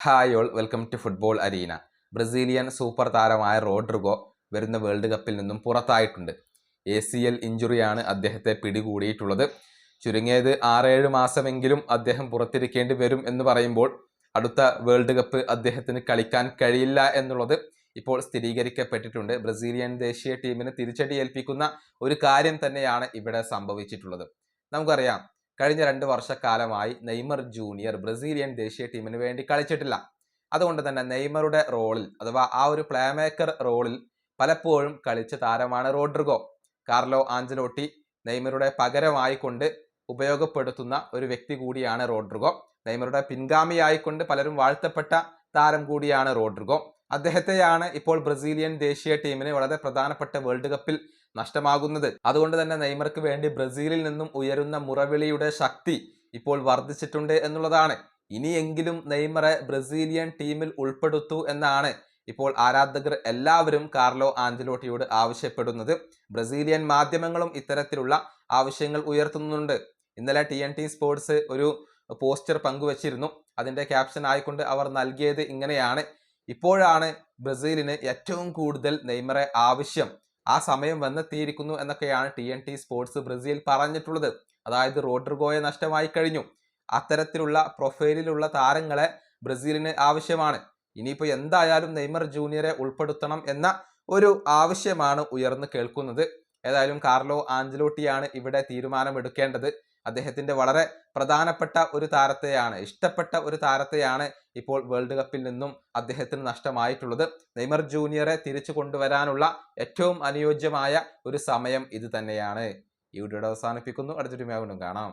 Hi all, welcome to football arena. Brazilian super താരമായ Rodrigo വരുന്ന world കപ്പിൽ നിന്നും പുറത്തായിട്ടുണ്ട്. ACL ഇഞ്ചുറിയാണ് അദ്ദേഹത്തെ പിടികൂടിയിട്ടുള്ളത്. ചുരുങ്ങിയത് 6-7 മാസമെങ്കിലും അദ്ദേഹം പുറത്തിരിക്കേണ്ടി വരും എന്ന് പറയുമ്പോൾ അടുത്ത വേൾഡ് കപ്പ് അദ്ദേഹത്തിന് കളിക്കാൻ കഴിയില്ല എന്നുള്ളത് ഇപ്പോൾ സ്ഥിരീകരിക്കപ്പെട്ടിട്ടുണ്ട്. ബ്രസീലിയൻ ദേശീയ ടീമിന് തിരിച്ചടി ഏൽപ്പിക്കുന്ന ഒരു കാര്യം തന്നെയാണ് ഇവിടെ സംഭവിച്ചിട്ടുള്ളത്. നമുക്കറിയാം, കഴിഞ്ഞ 2 വർഷക്കാലമായി നെയ്മർ ജൂനിയർ ബ്രസീലിയൻ ദേശീയ ടീമിന് വേണ്ടി കളിച്ചിട്ടില്ല. അതുകൊണ്ട് തന്നെ നെയ്മറുടെ റോളിൽ അഥവാ ആ ഒരു പ്ലേ മേക്കർ റോളിൽ പലപ്പോഴും കളിച്ച താരമാണ് റോഡ്രിഗോ. കാർലോ ആഞ്ചലോട്ടി നെയ്മറുടെ പകരമായിക്കൊണ്ട് ഉപയോഗപ്പെടുത്തുന്ന ഒരു വ്യക്തി കൂടിയാണ് റോഡ്രിഗോ. നെയ്മറുടെ പിൻഗാമിയായിക്കൊണ്ട് പലരും വാഴ്ത്തപ്പെട്ട താരം കൂടിയാണ് റോഡ്രിഗോ. അദ്ദേഹത്തെയാണ് ഇപ്പോൾ ബ്രസീലിയൻ ദേശീയ ടീമിന് വളരെ പ്രധാനപ്പെട്ട വേൾഡ് കപ്പിൽ നഷ്ടമാകുന്നത്. അതുകൊണ്ട് തന്നെ നെയ്മർക്ക് വേണ്ടി ബ്രസീലിൽ നിന്നും ഉയരുന്ന മുറവിളിയുടെ ശക്തി ഇപ്പോൾ വർദ്ധിച്ചിട്ടുണ്ട് എന്നുള്ളതാണ്. ഇനിയെങ്കിലും നെയ്മറെ ബ്രസീലിയൻ ടീമിൽ ഉൾപ്പെടുത്തൂ എന്നാണ് ഇപ്പോൾ ആരാധകർ എല്ലാവരും കാർലോ ആഞ്ചലോട്ടിയോട് ആവശ്യപ്പെടുന്നത്. ബ്രസീലിയൻ മാധ്യമങ്ങളും ഇത്തരത്തിലുള്ള ആവശ്യങ്ങൾ ഉയർത്തുന്നുണ്ട്. ഇന്നലെ TNT സ്പോർട്സ് ഒരു പോസ്റ്റർ പങ്കുവച്ചിരുന്നു. അതിന്റെ ക്യാപ്ഷൻ ആയിക്കൊണ്ട് അവർ നൽകിയത് ഇങ്ങനെയാണ്: ഇപ്പോഴാണ് ബ്രസീലിന് ഏറ്റവും കൂടുതൽ നെയ്മറെ ആവശ്യം, ആ സമയം വന്നെത്തിയിരിക്കുന്നു എന്നൊക്കെയാണ് TNT സ്പോർട്സ് ബ്രസീൽ പറഞ്ഞിട്ടുള്ളത്. അതായത് റോഡ്രിഗോയെ നഷ്ടമായി കഴിഞ്ഞു. അത്തരത്തിലുള്ള പ്രൊഫൈലിലുള്ള താരങ്ങളെ ബ്രസീലിന് ആവശ്യമാണ്. ഇനിയിപ്പോൾ എന്തായാലും നെയ്മർ ജൂനിയറെ ഉൾപ്പെടുത്തണം എന്ന ഒരു ആവശ്യമാണ് ഉയർന്നു കേൾക്കുന്നത്. ഏതായാലും കാർലോ ആഞ്ചലോട്ടിയാണ് ഇവിടെ തീരുമാനമെടുക്കേണ്ടത്. അദ്ദേഹത്തിന്റെ വളരെ പ്രധാനപ്പെട്ട ഒരു താരത്തെയാണ്, ഇഷ്ടപ്പെട്ട ഒരു താരത്തെയാണ് ഇപ്പോൾ വേൾഡ് കപ്പിൽ നിന്നും അദ്ദേഹത്തിന് നഷ്ടമായിട്ടുള്ളത്. നെയ്മർ ജൂനിയറെ തിരിച്ചു കൊണ്ടുവരാനുള്ള ഏറ്റവും അനുയോജ്യമായ ഒരു സമയം ഇത് തന്നെയാണ്. ഈ വീഡിയോ അവസാനിപ്പിക്കുന്നു. അടുത്തൊരു വീഡിയോയിൽ കാണാം.